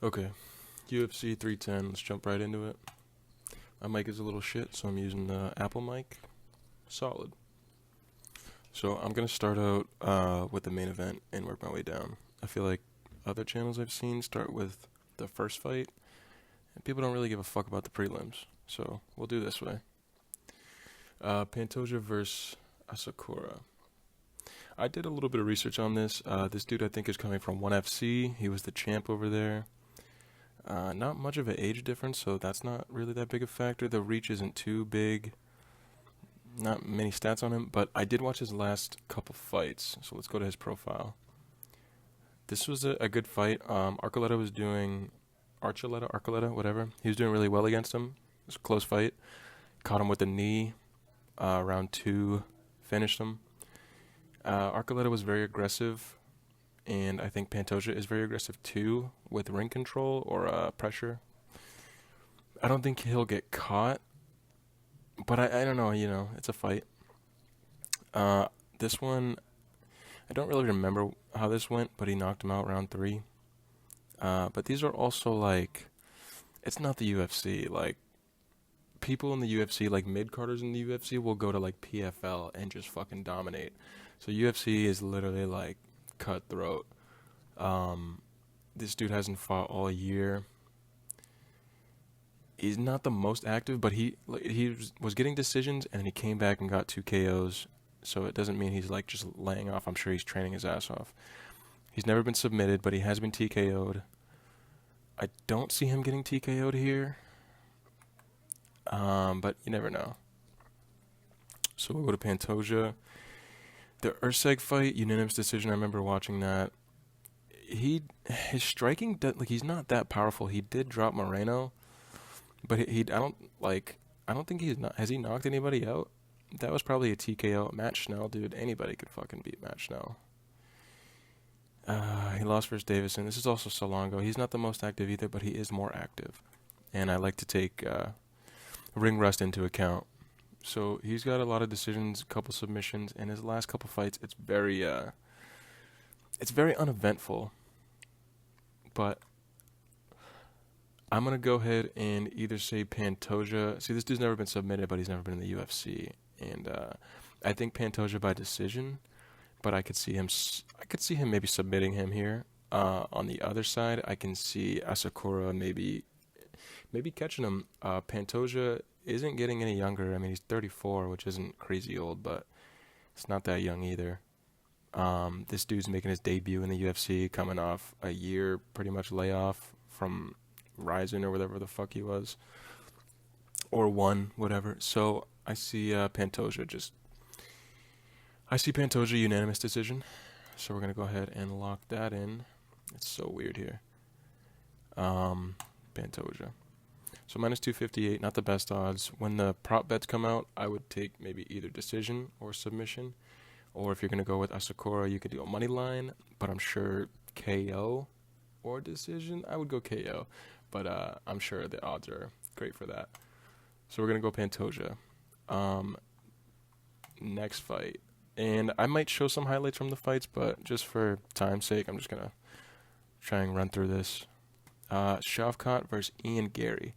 Okay, UFC 310. Let's jump right into it. My mic is a little shit, so I'm using the Apple mic. Solid. So I'm gonna start out with the main event and work my way down. I feel like other channels I've seen start with the first fight, and people don't really give a fuck about the prelims. So we'll do this way. Pantoja versus Asakura. I did a little bit of research on this. This dude I think is coming from 1FC. He was the champ over there. Not much of an age difference, so that's not really that big a factor. The reach isn't too big. Not many stats on him, but I did watch his last couple fights, so let's go to his profile. This was a good fight. Archuleta was doing... Archuleta, whatever. He was doing really well against him. It was a close fight. Caught him with a knee. Round 2, finished him. Archuleta was very aggressive, and I think Pantoja is very aggressive too, with ring control or pressure. I don't think he'll get caught, but I don't know, it's a fight. This one, I don't really remember how this went, but he knocked him out round 3. But these are also like, it's not the UFC. Like, people in the UFC, like mid-carders in the UFC, will go to like PFL and just fucking dominate. So UFC is literally like cutthroat. This dude hasn't fought all year. He's not the most active, but he was getting decisions, and he came back and got 2 KOs. So it doesn't mean he's like just laying off. I'm sure he's training his ass off. He's never been submitted, but he has been TKO'd. I don't see him getting TKO'd here. But you never know. So we'll go to Pantoja. The Urseg fight, unanimous decision. I remember watching that. His striking, like, he's not that powerful. He did drop Moreno, but I don't think has he knocked anybody out? That was probably a TKO. Matt Schnell, dude. Anybody could fucking beat Matt Schnell. He lost versus Davison. This is also Solongo. He's not the most active either, but he is more active. And I like to take ring rust into account. So he's got a lot of decisions, a couple submissions, and his last couple fights, it's very uneventful. But I'm gonna go ahead and either say Pantoja. See, this dude's never been submitted, but he's never been in the UFC, and I think Pantoja by decision. But I could see him maybe submitting him here. On the other side, I can see Asakura maybe catching him. Pantoja isn't getting any younger. I mean, he's 34, which isn't crazy old, but it's not that young either. This dude's making his debut in the UFC, coming off a year pretty much layoff from Ryzen or whatever the fuck he was, or one, whatever. So I see Pantoja unanimous decision. So we're gonna go ahead and lock that in. It's so weird here. Pantoja. So minus 258, not the best odds. When the prop bets come out, I would take maybe either decision or submission. Or if you're going to go with Asakura, you could do a money line. But I'm sure KO or decision. I would go KO. But I'm sure the odds are great for that. So we're going to go Pantoja. Next fight. And I might show some highlights from the fights, but just for time's sake, I'm just going to try and run through this. Shavkat versus Ian Gary.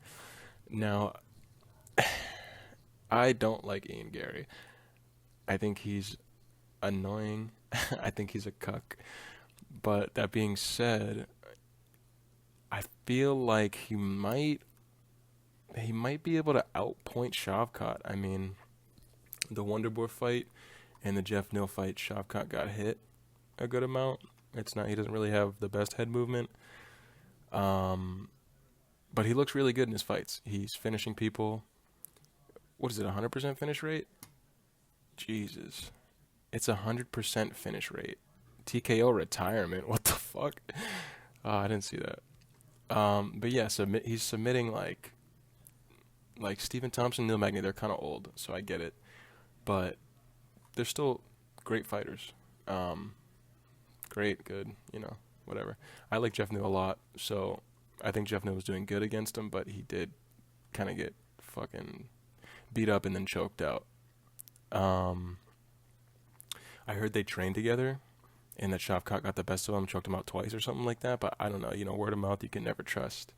Now, I don't like Ian Gary. I think he's annoying. I think he's a cuck. But that being said, I feel like he might be able to outpoint Shavkat. I mean, the Wonderboy fight and the Jeff Neal fight, Shavkat got hit a good amount. He doesn't really have the best head movement. But he looks really good in his fights. He's finishing people. What is it, 100% finish rate? Jesus. It's 100% finish rate. TKO retirement. What the fuck? I didn't see that. But yeah, he's submitting like Stephen Thompson, Neil Magny. They're kind of old, so I get it. But they're still great fighters. Great, good, whatever. I like Jeff Neal a lot, so I think Jeff Neal was doing good against him, but he did kind of get fucking beat up and then choked out. I heard they trained together, and that Shavkat got the best of him, choked him out twice or something like that. But I don't know. Word of mouth you can never trust.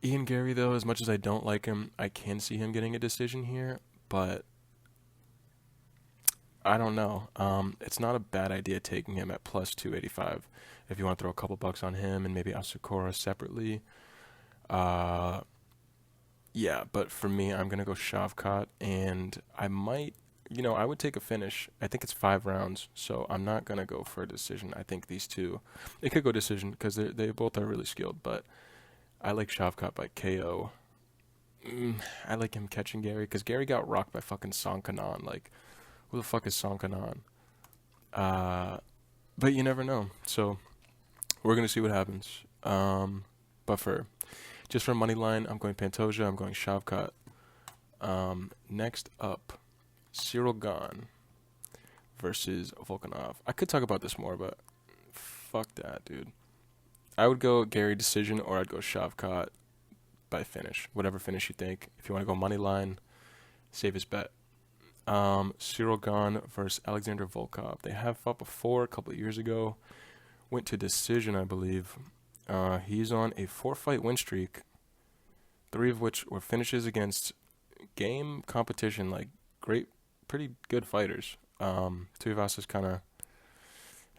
Ian Gary, though, as much as I don't like him, I can see him getting a decision here. But I don't know. It's not a bad idea taking him at plus 285 if you want to throw a couple bucks on him and maybe Asakura separately. Yeah, but for me, I'm going to go Shavkat, and I might, I would take a finish. I think it's 5 rounds, so I'm not going to go for a decision. I think these two, it could go decision because they both are really skilled, but I like Shavkat by KO. I like him catching Gary because Gary got rocked by fucking Sankanon. Like, who the fuck is Sankanon? But you never know. So we're going to see what happens. But just for money line, I'm going Pantoja. I'm going Shavkat. Next up, Cyril Gane versus Volkov. I could talk about this more, but fuck that, dude. I would go Gary decision, or I'd go Shavkat by finish. Whatever finish you think. If you want to go money line, save his bet. Cyril Gane versus Alexander Volkov. They have fought before a couple of years ago. Went to decision, I believe. He's on a 4-fight win streak, 3 of which were finishes against game competition, like pretty good fighters. Tuivasa is kind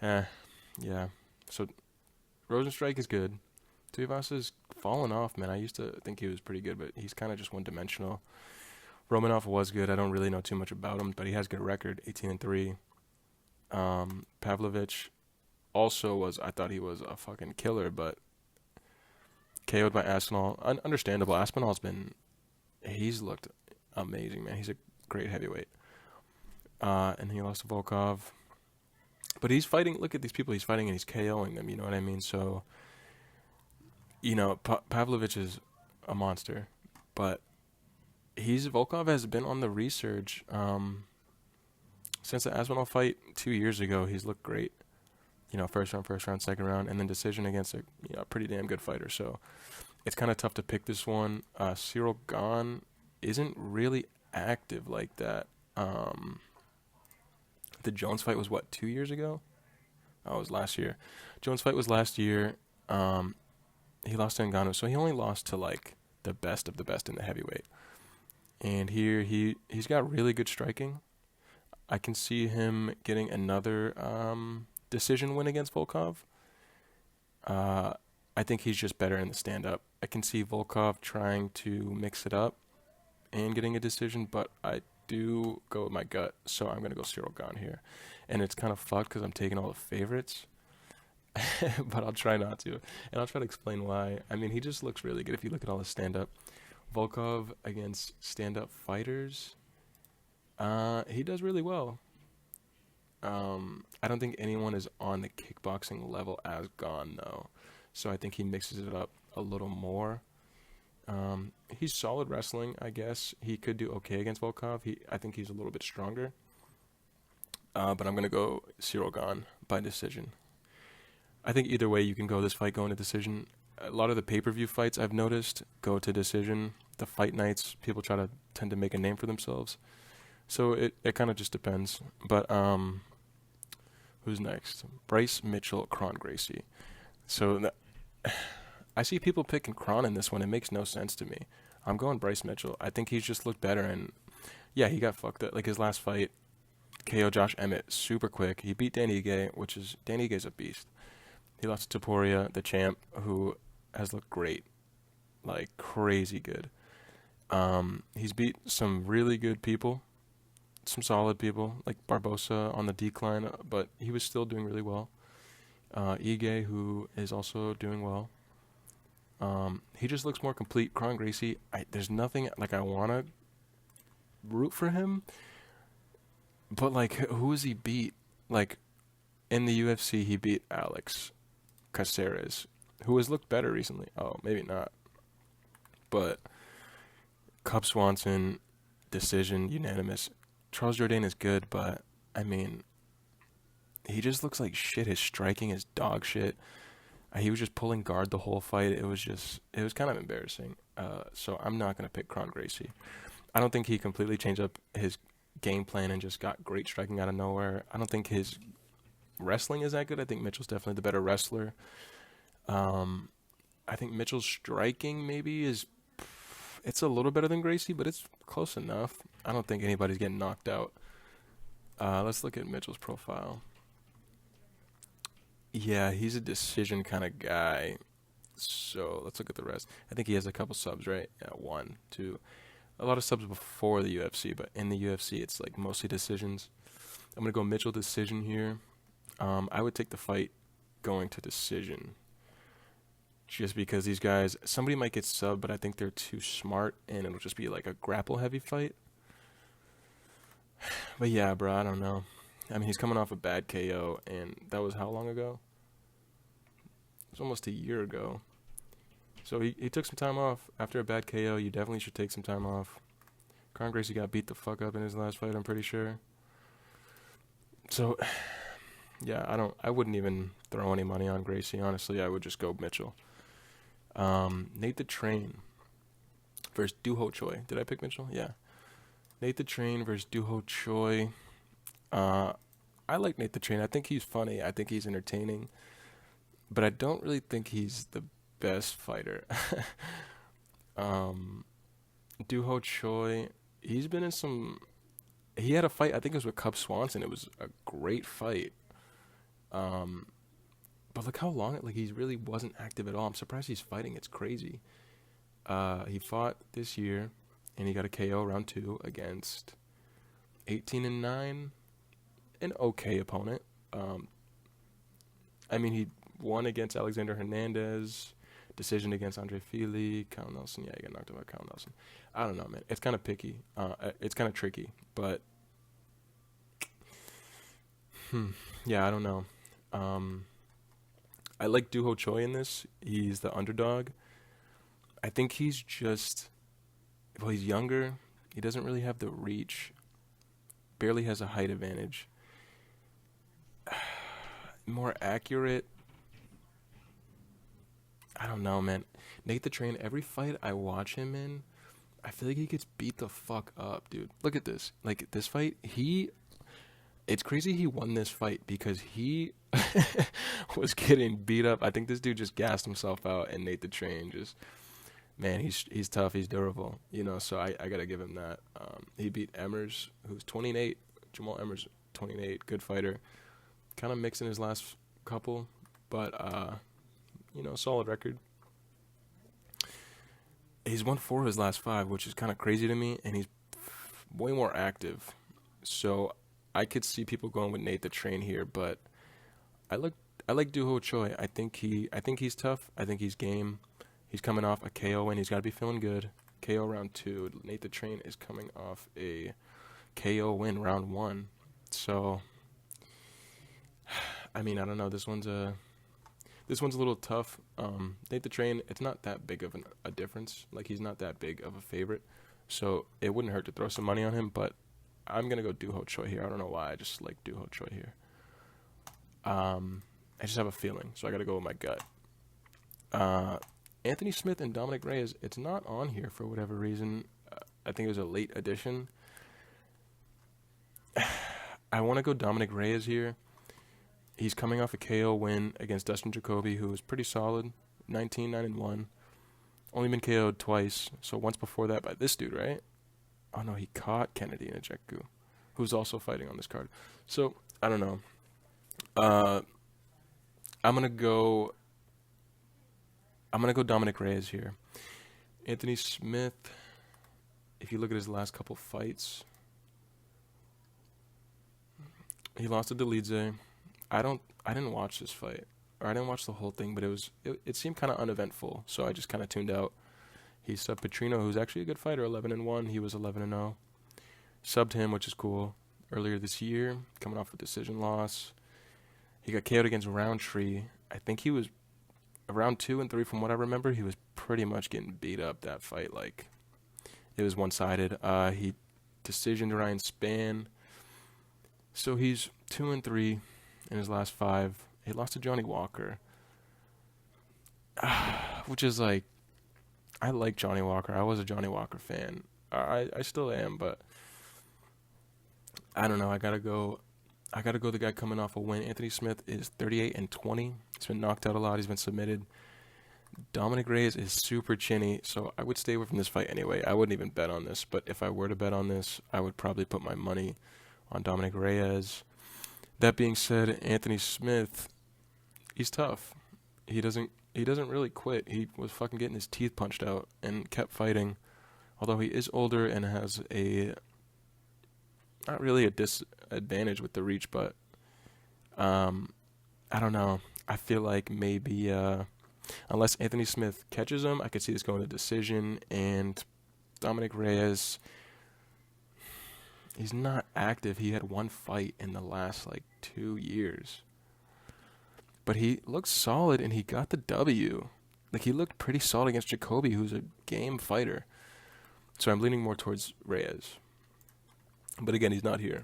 of, yeah. So Rosenstrike is good. Tuivasa's fallen off, man. I used to think he was pretty good, but he's kind of just one-dimensional. Romanov was good. I don't really know too much about him, but he has a good record, 18-3. Pavlovich also I thought he was a fucking killer, but KO'd by Aspinall. Understandable. Aspinall's he's looked amazing, man. He's a great heavyweight. And he lost to Volkov. But he's fighting, look at these people he's fighting and he's KOing them, you know what I mean? So, Pavlovich is a monster, but Volkov has been on the resurge. Since the Aspinall fight 2 years ago, he's looked great. First round, second round, and then decision against a pretty damn good fighter. So it's kind of tough to pick this one. Cyril Gane isn't really active like that. The Jones fight was 2 years ago? Oh, it was last year. Jones fight was last year. He lost to Ngannou, so he only lost to the best of the best in the heavyweight. And here he's got really good striking. I can see him getting another decision win against Volkov. I think he's just better in the stand-up. I can see Volkov trying to mix it up and getting a decision, but I do go with my gut, so I'm going to go Cyril Gane here. And it's kind of fucked because I'm taking all the favorites, but I'll try not to. And I'll try to explain why. I mean, he just looks really good if you look at all his stand-up. Volkov against stand-up fighters, he does really well. I don't think anyone is on the kickboxing level as Gane, though. So I think he mixes it up a little more. He's solid wrestling, I guess. He could do okay against Volkov. I think he's a little bit stronger. But I'm going to go Cyril Gane by decision. I think either way you can go this fight going to decision. A lot of the pay-per-view fights I've noticed go to decision. The fight nights, people tend to make a name for themselves. So it kind of just depends. But who's next? Bryce Mitchell, Kron Gracie. So I see people picking Kron in this one. It makes no sense to me. I'm going Bryce Mitchell. I think he's just looked better. And yeah, he got fucked up. Like his last fight, KO Josh Emmett, super quick. He beat Danny Gay, Danny Gay's a beast. He lost to Topuria, the champ, who has looked great. Like crazy good. He's beat some really good people. Some solid people, like Barbosa on the decline, but he was still doing really well. Ige, who is also doing well. He just looks more complete. Kron Gracie, there's nothing, I want to root for him, but, who has he beat? In the UFC, he beat Alex Caceres, who has looked better recently. Oh, maybe not. But Cub Swanson, decision, unanimous. Charles Jourdain is good, but, he just looks like shit. His striking is dog shit. He was just pulling guard the whole fight. It was kind of embarrassing. So I'm not going to pick Kron Gracie. I don't think he completely changed up his game plan and just got great striking out of nowhere. I don't think his wrestling is that good. I think Mitchell's definitely the better wrestler. I think Mitchell's striking maybe it's a little better than Gracie, but it's close enough. I don't think anybody's getting knocked out. Let's look at Mitchell's profile. Yeah, he's a decision kind of guy. So let's look at the rest. I think he has a couple subs, right? Yeah, 1, 2. A lot of subs before the UFC, but in the UFC, it's like mostly decisions. I'm going to go Mitchell decision here. I would take the fight going to decision. Just because these guys, somebody might get sub, but I think they're too smart, and it'll just be like a grapple-heavy fight. But yeah, bro, I don't know. I mean, he's coming off a bad KO, and that was how long ago? It was almost a year ago. So he took some time off. After a bad KO, you definitely should take some time off. Gracie got beat the fuck up in his last fight, I'm pretty sure. So, yeah, I wouldn't even throw any money on Gracie, honestly. I would just go Mitchell. Nate the Train versus Choi. Did I pick Mitchell? Yeah. Nate the Train versus Choi. I like Nate the Train. I think he's funny. I think he's entertaining. But I don't really think he's the best fighter. Choi, he's been in some... He had a fight, I think it was with Cub Swanson. It was a great fight. But look how long he really wasn't active at all. I'm surprised he's fighting. It's crazy. He fought this year, and he got a KO round 2 against 18-9, an okay opponent. I mean, he won against Alexander Hernandez, decision against Andre Fili, Kyle Nelson. Yeah, he got knocked out by Kyle Nelson. I don't know, man. It's kind of picky. It's kind of tricky, but yeah, I don't know. I like Choi in this. He's the underdog. I think he's just, well, he's younger. He doesn't really have the reach. Barely has a height advantage. More accurate. I don't know, man. Nate the Train, every fight I watch him in, I feel like he gets beat the fuck up, dude. Look at this. Like, this fight, it's crazy he won this fight because he was getting beat up. I think this dude just gassed himself out, and Nate the Train just, man, he's tough, he's durable, so I gotta give him that. He beat Emmers, who's 28. Jamal Emmers, 28, good fighter. Kind of mixing his last couple, but, solid record. He's won 4 of his last 5, which is kind of crazy to me, and he's way more active. So I could see people going with Nate the Train here, but I like Choi. I think he's tough. I think he's game. He's coming off a KO win. He's got to be feeling good. KO round 2. Nate the Train is coming off a KO win round 1. So, I mean, I don't know. This one's a little tough. Nate the Train, it's not that big of a difference. Like, he's not that big of a favorite. So it wouldn't hurt to throw some money on him, but I'm going to go Choi here. I don't know why. I just like Choi here. I just have a feeling, so I got to go with my gut. Anthony Smith and Dominic Reyes, it's not on here for whatever reason. I think it was a late addition. I want to go Dominic Reyes here. He's coming off a KO win against Dustin Jacoby, who was pretty solid, 19-9-1. Only been KO'd twice, so once before that by this dude, right? Oh, no, he caught Kennedy Nzechukwu, who's also fighting on this card. So, I don't know. I'm going to go Dominic Reyes here. Anthony Smith, if you look at his last couple fights, he lost to Delidze. I didn't watch this fight, or I didn't watch the whole thing, but it seemed kind of uneventful, so I just kind of tuned out. He subbed Petrino, who's actually a good fighter, 11-1. He was 11-0. Subbed him, which is cool, earlier this year, coming off a decision loss. He got KO'd against Roundtree. I think he was around 2 and 3, from what I remember. He was pretty much getting beat up that fight. Like, it was one-sided. He decisioned Ryan Spann. So he's 2 and 3 in his last 5. He lost to Johnny Walker, which is like, I like Johnny Walker. I was a Johnny Walker fan. I still am, but I don't know. I gotta go I got to go the guy coming off a win. Anthony Smith is 38-20. He's been knocked out a lot. He's been submitted. Dominic Reyes is super chinny, so I would stay away from this fight anyway. I wouldn't even bet on this, but if I were to bet on this, I would probably put my money on Dominic Reyes. That being said, Anthony Smith, he's tough. He doesn't really quit. He was fucking getting his teeth punched out and kept fighting. Although he is older and has not really a disadvantage with the reach, but I don't know. I feel like maybe unless Anthony Smith catches him, I could see this going to decision. And Dominic Reyes, he's not active. He had one fight in the last 2 years. But he looked solid and he got the W. He looked pretty solid against Jacoby, who's a game fighter. So I'm leaning more towards Reyes. But again, he's not here.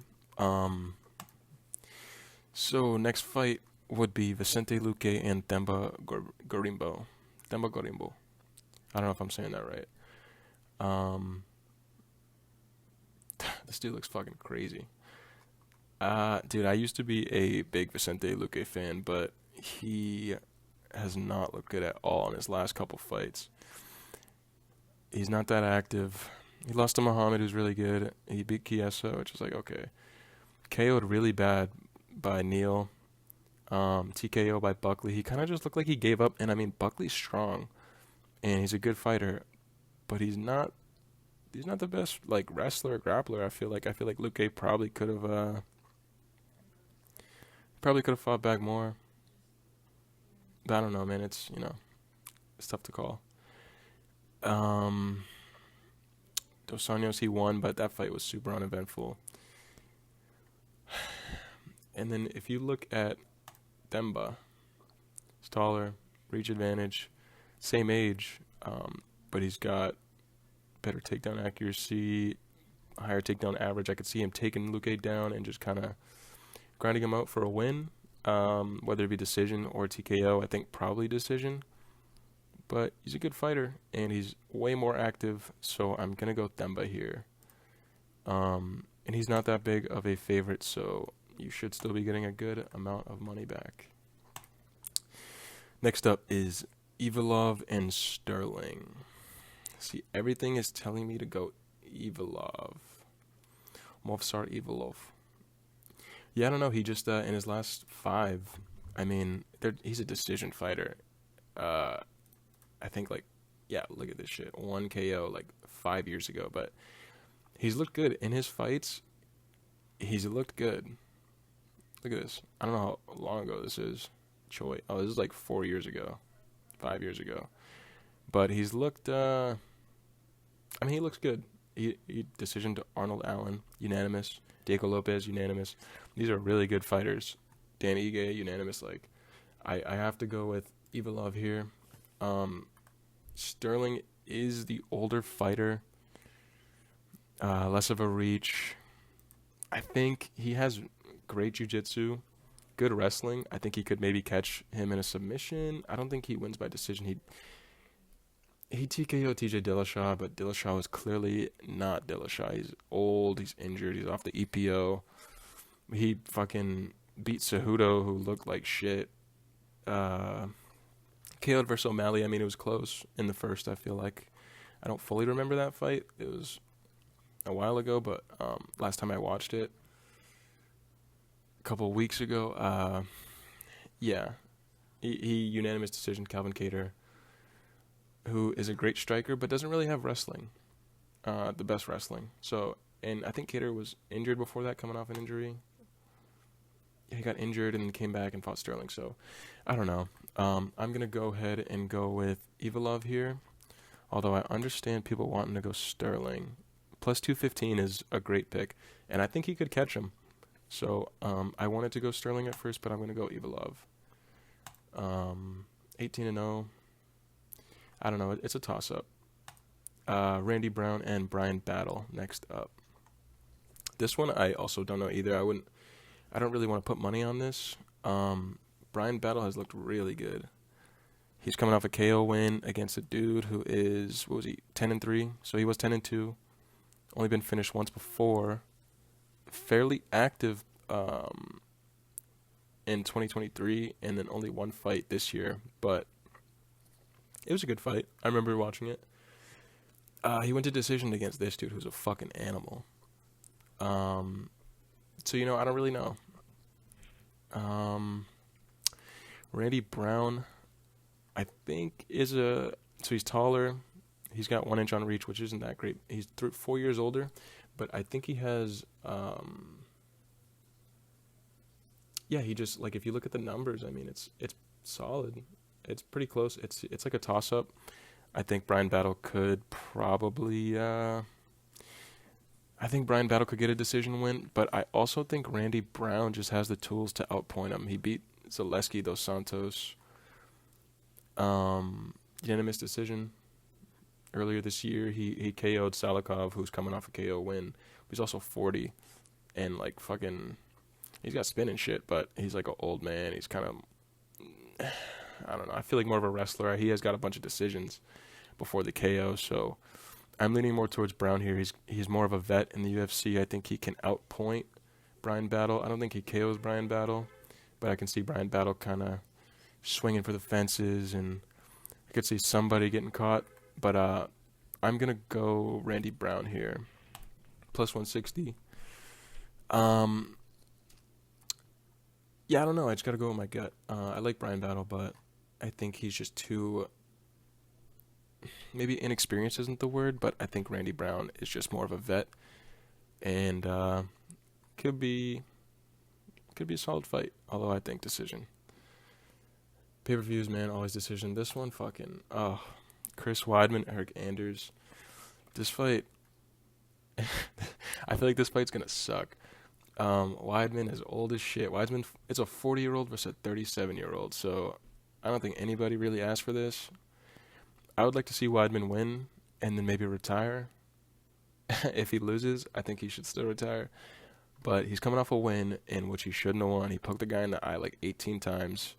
So next fight would be Vicente Luque and Themba Gorimbo. Themba Gorimbo. I don't know if I'm saying that right. This dude looks fucking crazy. Dude, I used to be a big Vicente Luque fan, but he has not looked good at all in his last couple fights. He's not that active. He lost to Muhammad, who's really good. He beat Chiesa, which is okay. KO'd really bad by Neal. TKO by Buckley. He kind of just looked like he gave up. And I mean, Buckley's strong, and he's a good fighter, but he's not the best wrestler or grappler. I feel like Luque probably could have fought back more. But I don't know, man. It's tough to call. Dos Anjos, he won, but that fight was super uneventful. And then if you look at Themba, he's taller, reach advantage, same age, but he's got better takedown accuracy, higher takedown average. I could see him taking Luque down and just kind of grinding him out for a win, whether it be decision or TKO. I think probably decision. But he's a good fighter, and he's way more active, so I'm going to go Themba here. And he's not that big of a favorite, so you should still be getting a good amount of money back. Next up is Evloev and Sterling. See, everything is telling me to go Evloev. Movsar Evloev. Yeah, I don't know. He just, in his last 5, I mean, he's a decision fighter. I think look at this shit. 1 KO 5 years ago, but he's looked good in his fights. He's looked good. Look at this. I don't know how long ago this is. Choi. Oh, this is 4 years ago, 5 years ago. But he's looked. He looks good. He decision to Arnold Allen, unanimous. Diego Lopez, unanimous. These are really good fighters. Dan Ige, unanimous. I have to go with Evloev here. Sterling is the older fighter, less of a reach. I think he has great jiu-jitsu, good wrestling. I think he could maybe catch him in a submission. I don't think he wins by decision. He TKO'd TJ Dillashaw, but Dillashaw was clearly not Dillashaw. He's old, he's injured, he's off the EPO. He fucking beat Cejudo, who looked like shit. KO'd versus O'Malley. I mean, it was close in the first, I feel like. I don't fully remember that fight. It was a while ago, but last time I watched it, a couple of weeks ago, yeah. He unanimous decision, Calvin Kattar, who is a great striker, but doesn't really have wrestling, the best wrestling. So, and I think Kattar was injured before that, coming off an injury. He got injured and then came back and fought Sterling. So, I don't know. I'm going to go ahead and go with Evloev here. Although I understand people wanting to go Sterling. Plus 215 is a great pick. And I think he could catch him. So, I wanted to go Sterling at first, but I'm going to go Evloev. 18-0. I don't know. It's a toss-up. Randy Brown and Brian Battle next up. This one I also don't know either. I don't really want to put money on this. Brian Battle has looked really good. He's coming off a KO win against a dude who is, 10-3? So he was 10-2. Only been finished once before. Fairly active in 2023, and then only one fight this year. But it was a good fight. I remember watching it. He went to decision against this dude who's a fucking animal. So, I don't really know. Randy Brown, I think, so he's taller. He's got 1 inch on reach, which isn't that great. He's 4 years older, but I think he has, he just, like, if you look at the numbers, I mean, it's solid. It's pretty close. It's like a toss-up. I think Brian Battle could probably, I think Brian Battle could get a decision win, but I also think Randy Brown just has the tools to outpoint him. He beat Zaleski dos Santos, unanimous decision earlier this year. He KO'd Salikov, who's coming off a KO win. He's also 40, and like fucking, he's got spin and shit, but he's like an old man. He's kind of, I don't know. I feel like more of a wrestler. He has got a bunch of decisions before the KO, so I'm leaning more towards Brown here. He's more of a vet in the UFC. I think he can outpoint Brian Battle. I don't think he KOs Brian Battle, but I can see Brian Battle kind of swinging for the fences, and I could see somebody getting caught. But I'm going to go Randy Brown here, plus 160. Yeah, I don't know. I just got to go with my gut. I like Brian Battle, but I think he's just too, maybe inexperienced isn't the word, but I think Randy Brown is just more of a vet, and could be a solid fight, although I think decision. Pay-per-views, man, always decision. This one, fucking, Chris Weidman, Eric Anders. This fight, I feel like this fight's going to suck. Weidman is old as shit. Weidman, it's a 40-year-old versus a 37-year-old, so I don't think anybody really asked for this. I would like to see Weidman win and then maybe retire. If he loses, I think he should still retire. But he's coming off a win in which he shouldn't have won. He poked the guy in the eye like 18 times.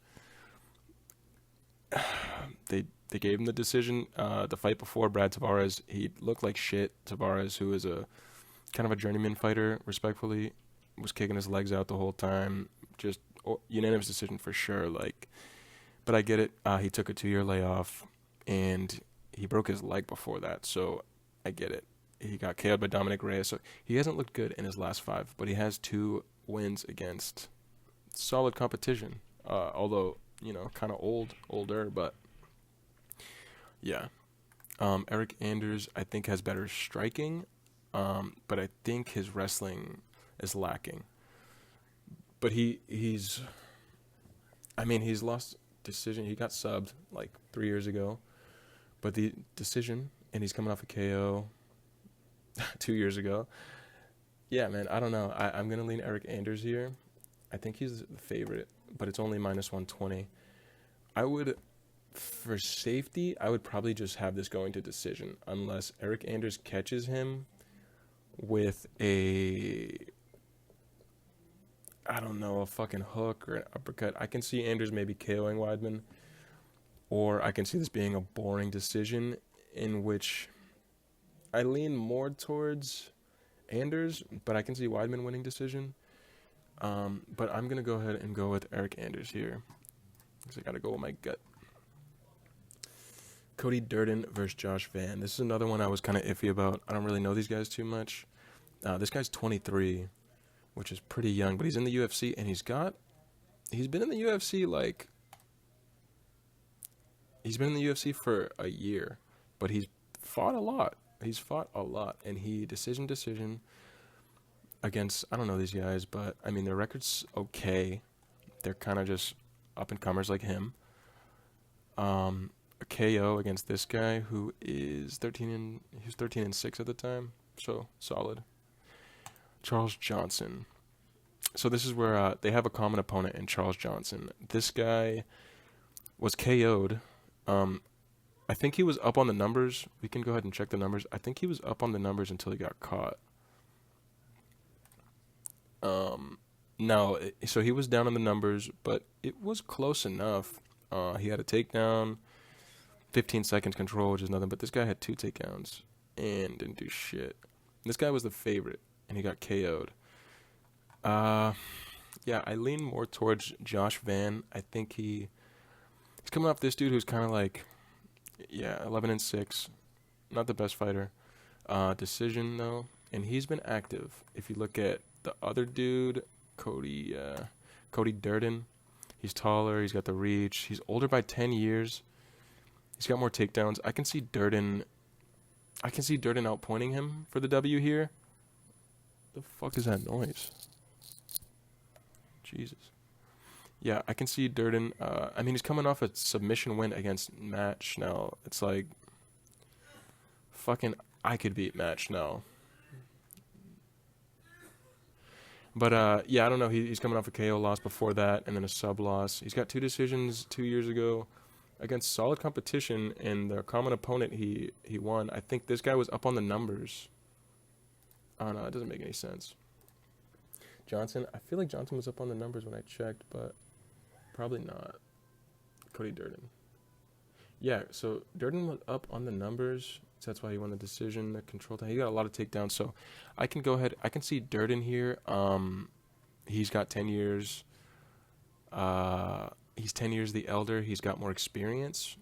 They gave him the decision. The fight before, Brad Tavares, he looked like shit. Tavares, who is a kind of a journeyman fighter, respectfully, was kicking his legs out the whole time. Just unanimous decision for sure. But I get it. He took a 2-year layoff, and he broke his leg before that, so I get it. He got KO'd by Dominic Reyes, so he hasn't looked good in his last 5, but he has 2 wins against solid competition. Although, kind of older, but yeah. Eric Anders, I think, has better striking, but I think his wrestling is lacking. But he's lost decision. He got subbed like 3 years ago, but the decision, and he's coming off a KO 2 years ago. Yeah, man, I don't know. I'm going to lean Eric Anders here. I think he's the favorite, but it's only minus 120. For safety, I would probably just have this going to decision, unless Eric Anders catches him with a fucking hook or an uppercut. I can see Anders maybe KOing Weidman, or I can see this being a boring decision in which I lean more towards Anders, but I can see Weidman winning decision. But I'm going to go ahead and go with Eric Anders here, because I got to go with my gut. Cody Durden versus Josh Van. This is another one I was kind of iffy about. I don't really know these guys too much. This guy's 23, which is pretty young, but he's in the UFC, and he's been in the UFC he's been in the UFC for a year, but he's fought a lot. And he decision against, I don't know these guys, but I mean, their record's okay. They're kind of just up and comers like him. A KO against this guy who is 13-6 at the time, so solid. Charles Johnson. So this is where they have a common opponent in Charles Johnson. This guy was KO'd. I think he was up on the numbers. We can go ahead and check the numbers. I think he was up on the numbers until he got caught. So he was down on the numbers, but it was close enough. He had a takedown, 15 seconds control, which is nothing, but this guy had 2 takedowns and didn't do shit. This guy was the favorite, and he got KO'd. Uh, yeah, I lean more towards Josh Van. I think he's coming off this dude who's kind of like, yeah, 11-6, not the best fighter. Decision though, and he's been active. If you look at the other dude, Cody Durden, he's taller. He's got the reach. He's older by 10 years. He's got more takedowns. I can see Durden outpointing him for the W here. The fuck is that noise? Jesus. Yeah, I can see Durden. I mean, he's coming off a submission win against Matt Schnell. It's like, fucking, I could beat Matt Schnell. But yeah, I don't know. He's coming off a KO loss before that, and then a sub loss. He's got 2 decisions 2 years ago against solid competition, and the common opponent he won. I think this guy was up on the numbers. Oh no, that doesn't make any sense. Johnson, I feel like Johnson was up on the numbers when I checked, but probably not. Cody Durden. Yeah, so Durden was up on the numbers, so that's why he won the decision, the control time. He got a lot of takedowns, so I can go ahead. I can see Durden here. He's got 10 years. He's 10 years the elder. He's got more experience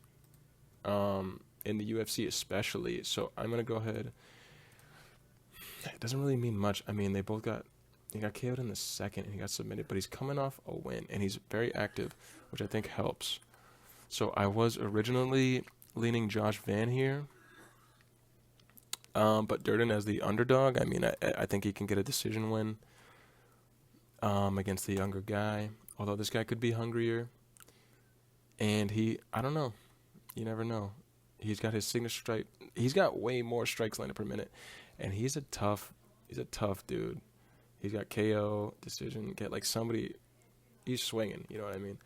in the UFC especially, so I'm going to go ahead. It doesn't really mean much. I mean, he got KO'd in the second, and he got submitted, but he's coming off a win, and he's very active, which I think helps. So I was originally leaning Josh Van here, but Durden as the underdog. I mean, I think he can get a decision win against the younger guy, although this guy could be hungrier. And I don't know. You never know. He's got his signature strike. He's got way more strikes landed per minute, and he's a tough dude. He's got KO, decision, get like somebody. He's swinging. You know what I mean?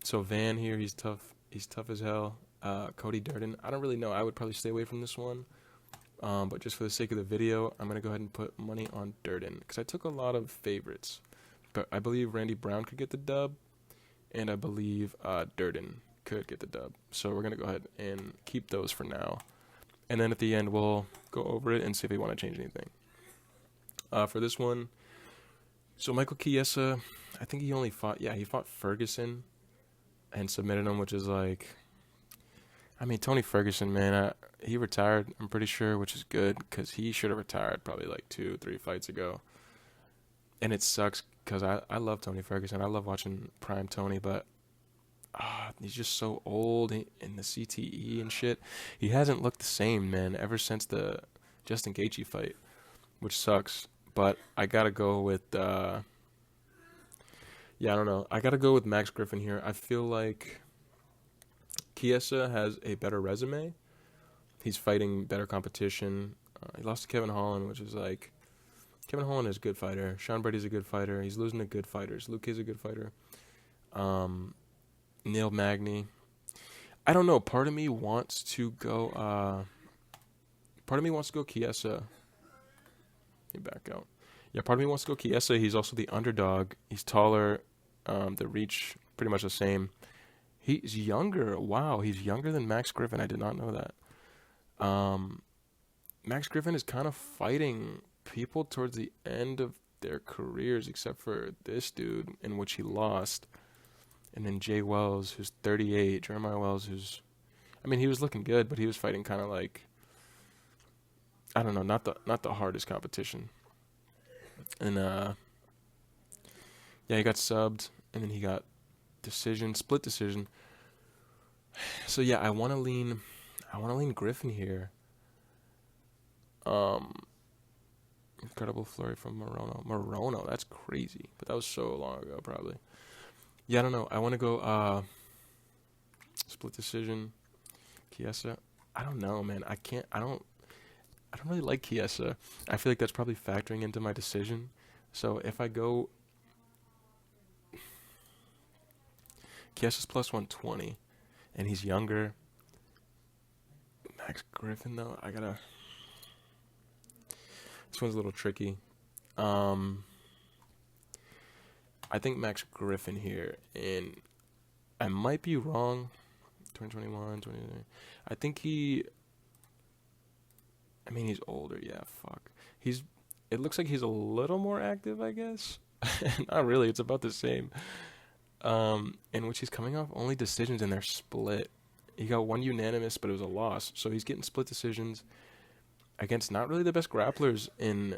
So Van here, he's tough. He's tough as hell. Cody Durden, I don't really know. I would probably stay away from this one. But just for the sake of the video, I'm going to go ahead and put money on Durden, because I took a lot of favorites. But I believe Randy Brown could get the dub, and I believe Durden could get the dub. So we're going to go ahead and keep those for now. And then at the end, we'll go over it and see if they want to change anything. For this one, so Michael Chiesa, I think he fought Ferguson and submitted him, which is like, I mean, Tony Ferguson, man, he retired, I'm pretty sure, which is good, because he should have retired probably like 2-3 fights ago. And it sucks, because I love Tony Ferguson. I love watching Prime Tony, but he's just so old in the CTE and shit. He hasn't looked the same, man, ever since the Justin Gaethje fight, which sucks. But I got to go with, I don't know. I got to go with Max Griffin here. I feel like Chiesa has a better resume. He's fighting better competition. He lost to Kevin Holland, which is like, Kevin Holland is a good fighter. Sean Brady's a good fighter. He's losing to good fighters. Luque's a good fighter. Neil Magny. I don't know. Part of me wants to go Chiesa. Let me back out. Yeah, part of me wants to go Chiesa. He's also the underdog. He's taller. The reach, pretty much the same. He's younger. Wow, he's younger than Max Griffin. I did not know that. Max Griffin is kind of fighting people towards the end of their careers, except for this dude, in which he lost. And then Jay Wells, who's 38. Jeremiah Wells, he was looking good, but he was fighting kind of like, I don't know, not the hardest competition. And he got subbed, and then he got split decision. So yeah, I want to lean Griffin here. Incredible flurry from Morono, that's crazy, but that was so long ago, probably. Yeah, I don't know. I want to go split decision. Chiesa. I don't know, man. I don't really like Chiesa. I feel like that's probably factoring into my decision. So if I go Chiesa's plus 120, and he's younger. Max Griffin, though, this one's a little tricky. I think Max Griffin here, and I might be wrong. 2021, 2023. I think he's older. Yeah, fuck. It looks like he's a little more active, I guess. Not really. It's about the same. In which he's coming off only decisions and they're split. He got one unanimous, but it was a loss. So he's getting split decisions against not really the best grapplers in.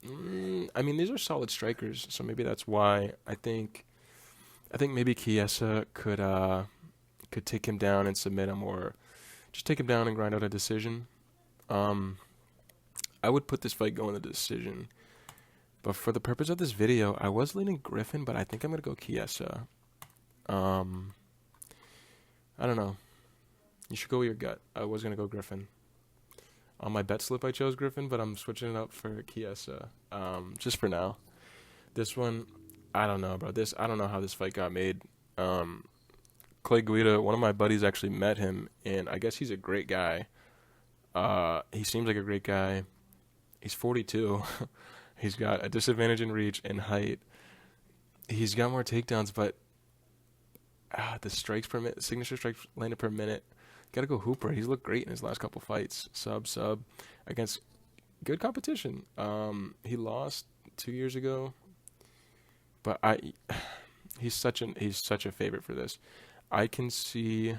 I mean, these are solid strikers, so maybe that's why I think maybe Chiesa could take him down and submit him, or just take him down and grind out a decision. Um, I would put this fight going to decision, but for the purpose of this video, I was leaning Griffin, but I think I'm gonna go Chiesa. Um, I don't know. You should go with your gut. I was gonna go Griffin. On my bet slip, I chose Griffin, but I'm switching it up for Chiesa. Just for now. This one, I don't know, bro. I don't know how this fight got made. Clay Guida, one of my buddies actually met him, and I guess he's a great guy. He seems like a great guy. He's 42. He's got a disadvantage in reach and height. He's got more takedowns, but the strikes per minute, signature strikes landed per minute. Gotta go Hooper. He's looked great in his last couple fights. Sub against good competition. He lost 2 years ago, but he's such a favorite for this. I can see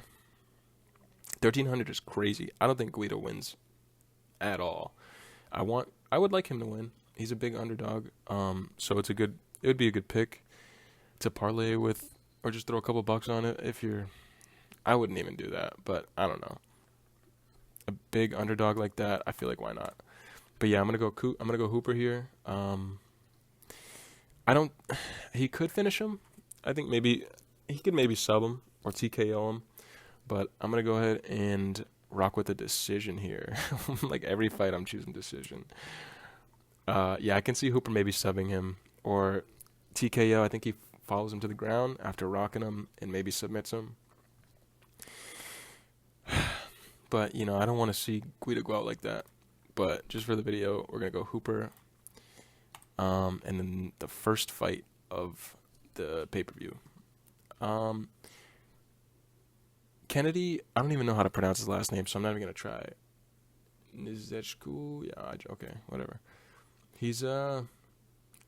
1,300 is crazy. I don't think Guida wins at all. I would like him to win. He's a big underdog. So it would be a good pick to parlay with, or just throw a couple bucks on it if you're. I wouldn't even do that, but I don't know. A big underdog like that, I feel like why not? But yeah, I'm gonna go Hooper here. He could finish him. I think maybe he could maybe sub him or TKO him, but I'm gonna go ahead and rock with a decision here. Like every fight, I'm choosing decision. Yeah, I can see Hooper maybe subbing him or TKO. I think he follows him to the ground after rocking him and maybe submits him. But, I don't want to see Guida go out like that. But just for the video, we're going to go Hooper. And then the first fight of the pay-per-view. Kennedy, I don't even know how to pronounce his last name, so I'm not even going to try. Nzechukwu? Yeah, okay, whatever. He's,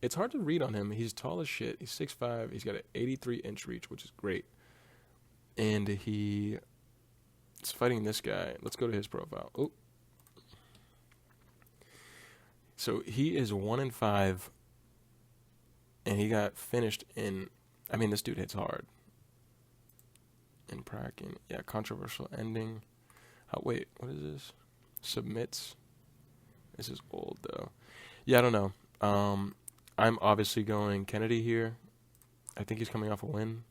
it's hard to read on him. He's tall as shit. He's 6'5". He's got an 83-inch reach, which is great. And he's fighting this guy. Let's go to his profile. Oh. So he is 1-5, and he got finished in. I mean, this dude hits hard. In Praken, yeah, controversial ending. Wait, what is this? Submits. This is old though. Yeah, I don't know. I'm obviously going Kennedy here. I think he's coming off a win.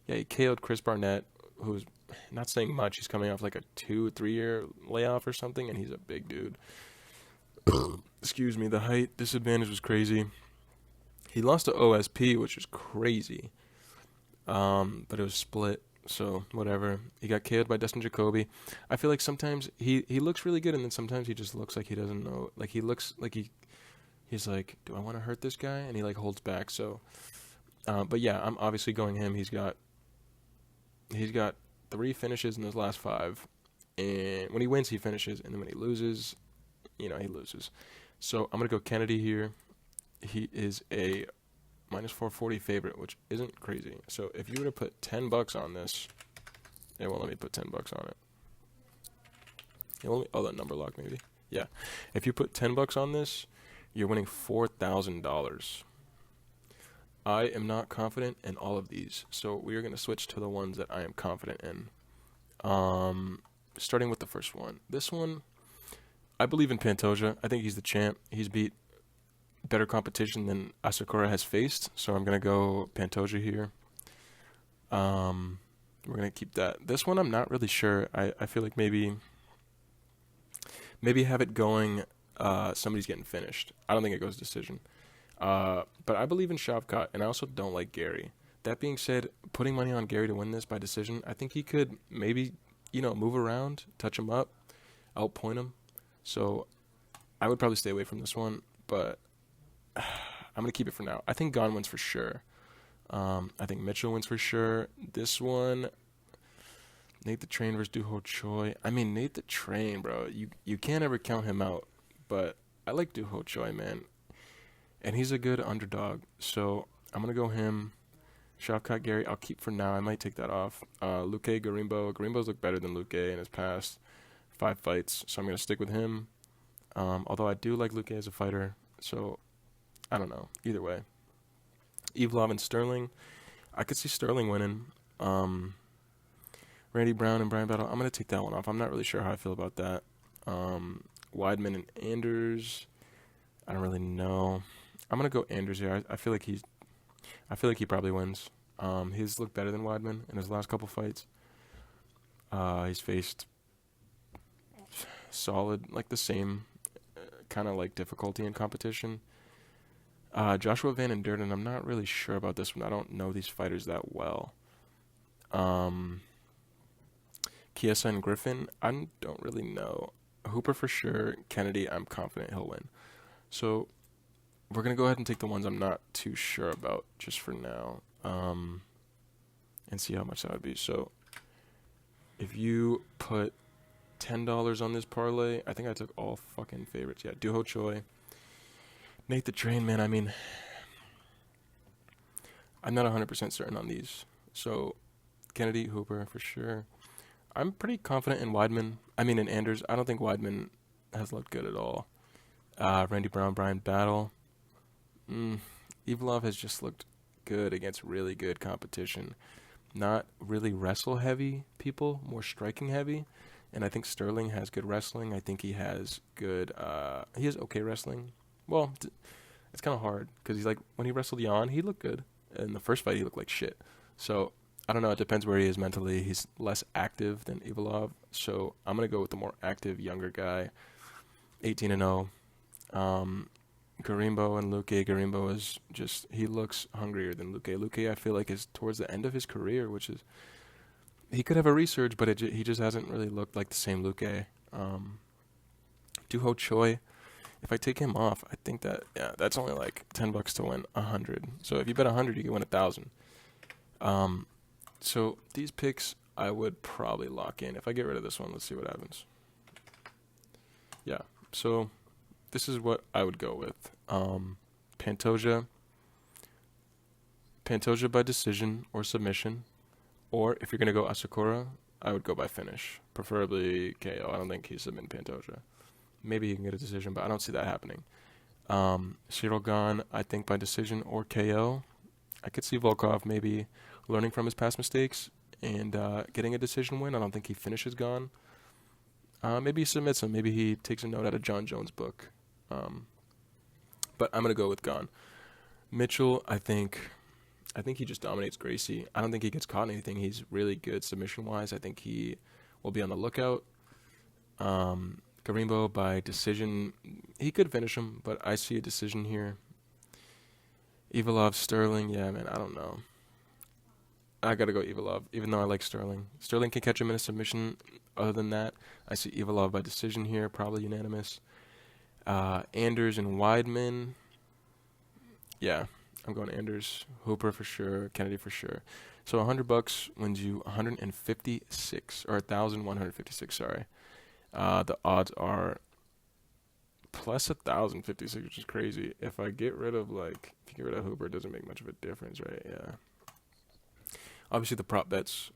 Yeah, he KO'd Chris Barnett, who's not saying much. He's coming off like a 2-3 year layoff or something, and he's a big dude. Excuse me, the height disadvantage was crazy. He lost to OSP, which is crazy. But it was split, so whatever. He got KO'd by Dustin Jacoby. I feel like sometimes he looks really good, and then sometimes he just looks like he doesn't know. Like he looks like he's like, do I want to hurt this guy? And he like holds back. So, but yeah, I'm obviously going him. He's got 3 finishes in his last 5, and when he wins, he finishes, and then when he loses, he loses. So I'm gonna go Kennedy here. He is a -440 favorite, which isn't crazy. So if you were to put $10 on this, it won't let me put $10 on it. That number lock maybe. Yeah, if you put $10 on this, you're winning $4,000. I am not confident in all of these, so we are going to switch to the ones that I am confident in. Starting with the first one. This one, I believe in Pantoja. I think he's the champ. He's beat better competition than Asakura has faced, so I'm going to go Pantoja here. We're going to keep that. This one, I'm not really sure. I feel like maybe have it going, somebody's getting finished. I don't think it goes decision. But I believe in Shavkat, and I also don't like Gary. That being said, putting money on Gary to win this by decision, I think he could maybe, move around, touch him up, outpoint him. So I would probably stay away from this one, but I'm going to keep it for now. I think Gane wins for sure. I think Mitchell wins for sure. This one, Nate the Train versus Choi. I mean, Nate the Train, bro. You can't ever count him out, but I like Choi, man. and he's a good underdog. So I'm gonna go him. Machado-Garry, I'll keep for now. I might take that off. Luque, Gorimbo. Gorimbo's looked better than Luque in his past 5 fights, so I'm gonna stick with him. Although I do like Luque as a fighter, so I don't know. Either way, Evloev and Sterling. I could see Sterling winning. Randy Brown and Brian Battle. I'm gonna take that one off. I'm not really sure how I feel about that. Weidman and Anders. I don't really know. I'm gonna go Anders here. I feel like he probably wins. He's looked better than Weidman in his last couple fights. He's faced solid, like the same kind of like difficulty in competition. Joshua Van and Durden, I'm not really sure about this one. I don't know these fighters that well. Chiesa and Griffin, I don't really know. Hooper for sure. Kennedy, I'm confident he'll win. So we're going to go ahead and take the ones I'm not too sure about just for now, and see how much that would be. So if you put $10 on this parlay, I think I took all fucking favorites. Yeah, Duho Choi. Nate the Train, man, I mean, I'm not 100% certain on these. So Kennedy, Hooper for sure. I'm pretty confident in in Anders. I don't think Weidman has looked good at all. Randy Brown, Brian Battle. Evloev has just looked good against really good competition. Not really wrestle heavy people, more striking heavy. And I think Sterling has good wrestling. I think he has he has okay wrestling. Well, it's kind of hard because he's like, when he wrestled Jan, he looked good. In the first fight, he looked like shit. So I don't know. It depends where he is mentally. He's less active than Evloev. So I'm going to go with the more active, younger guy, 18-0. Gorimbo and Luque. Gorimbo is just, he looks hungrier than Luque. Luque, I feel like, is towards the end of his career, which is, he could have a resurge, but he just hasn't really looked like the same Luque. Duho Choi, if I take him off, I think that's only like $10 to win 100. So if you bet 100, you can win 1,000. So these picks, I would probably lock in. If I get rid of this one, let's see what happens. Yeah, so this is what I would go with. Pantoja by decision or submission. Or if you're going to go Asakura, I would go by finish. Preferably KO. I don't think he's submitting Pantoja. Maybe he can get a decision, but I don't see that happening. Gane, I think by decision or KO. I could see Volkov maybe learning from his past mistakes and getting a decision win. I don't think he finishes Gane. Maybe he submits him. Maybe he takes a note out of John Jones' book. But I'm going to go with Gane. Mitchell, I think he just dominates Gracie. I don't think he gets caught in anything. He's really good submission-wise. I think he will be on the lookout. Gorimbo by decision. He could finish him, but I see a decision here. Evloev, Sterling. Yeah, man, I don't know. I got to go Evloev, even though I like Sterling. Sterling can catch him in a submission. Other than that, I see Evloev by decision here, probably unanimous. Anders and Weidman. Yeah, I'm going Anders. Hooper for sure. Kennedy for sure. So $100 wins you 156 or 1,156. Sorry. The odds are plus 1,056, which is crazy. If you get rid of Hooper, it doesn't make much of a difference, right? Yeah. Obviously, the prop bets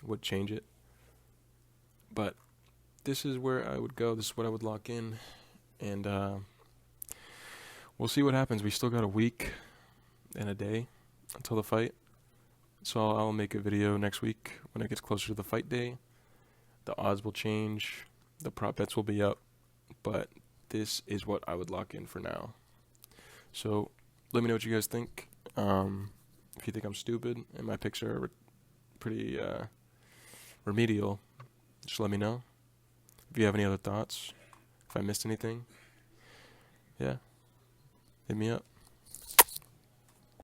would change it, but this is where I would go. This is what I would lock in, and we'll see what happens. We still got a week and a day until the fight, so I'll make a video next week when it gets closer to the fight day. The odds will change, the prop bets will be up, but this is what I would lock in for now. So let me know what you guys think. If you think I'm stupid and my picks are pretty remedial, just let me know. If you have any other thoughts, if I missed anything, yeah, hit me up.